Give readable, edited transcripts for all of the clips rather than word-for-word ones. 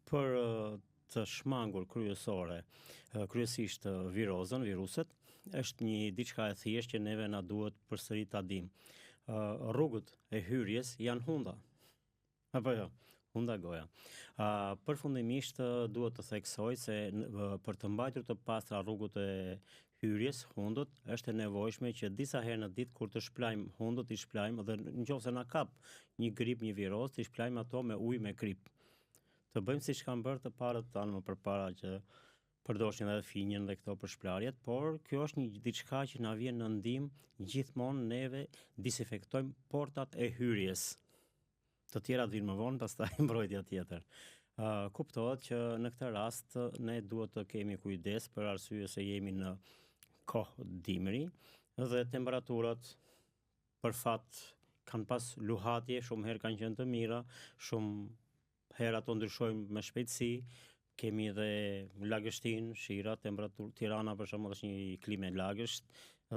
për të shmangur kryesore, kryesisht virozën, viruset, është një diçka e thjeshtë që neve na duhet përsëri ta dimë. Rrugët e hyrjes janë hunda. Apo jo, hunda goja. Përfundimisht duhet të theksoj se për të mbajtur të pastra rrugët e hyrjes, hundët, është e nevojshme që disa herë në ditë kur të shplajmë hundët, i shplajmë dhe nëse na kap një grip, një viroz, të shplajmë ato me ujë me krip. Të bëjmë siç kanë bërë të parët tanë më përpara që përdoshin edhe finjen dhe këto për shplarjet, por kjo është një diçka që na vjen në ndihmë gjithmonë neve disinfektojmë portat e hyrjes. Të tjerat vinë më vonë, pastaj mbrojtja tjetër. Kuptohet që në këtë rast ne duhet të kemi kujdes për arsye se jemi në kohë dimri dhe temperaturat për fat kanë pas luhatje, shumë herë kanë qenë të mira, shumë herë ato ndryshojnë me shpejtësi. Kemi edhe lagështin, shira, temperaturë. Tirana për shembull është një klimë lagësht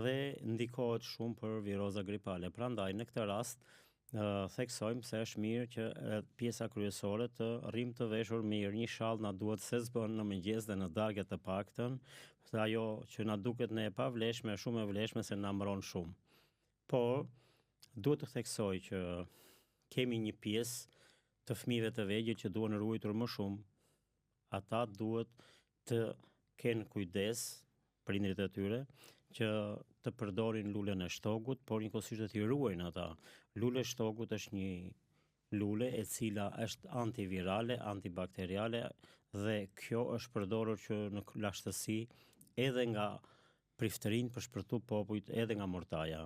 dhe ndikohet shumë për viroza gripale. Prandaj në këtë rast theksojmë se është mirë që pjesa kryesore të rrim të veshur mirë. Një shall na duhet sezbën në mëngjes dhe në darkë të paktën, se ajo që na duket ne e pavlefshme, shumë e vlefshme se na mbron shumë. Por duhet të theksoj që kemi një pjesë të fëmijëve të vegjël që duhen ruajtur më shumë. Ata duhet të kenë kujdes, prindrit e tyre, që të përdorin lulen e shtogut, por njëkohësisht të ruajnë ata. Lule e shtogut është një lule e cila është antivirale, antibakteriale dhe kjo është përdorur që në lashtësi edhe nga priftërinë për shpërtu popujt edhe nga mortaja.